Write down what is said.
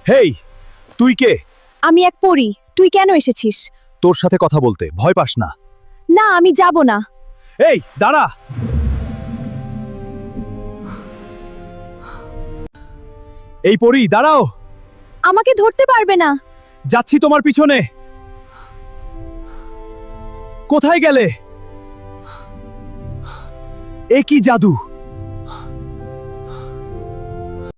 হেই, তুই কে? আমি এক পরী, তুই কেন এসেছিস? তোর সাথে কথা বলতে। ভয় পাস না। না, আমি যাব না। এই দাঁড়া। এই পরি, দাঁড়াও। আমাকে ধরতে পারবে না। যাচ্ছি তোমার পিছনে। কোথায় গেলে? এ কি জাদু!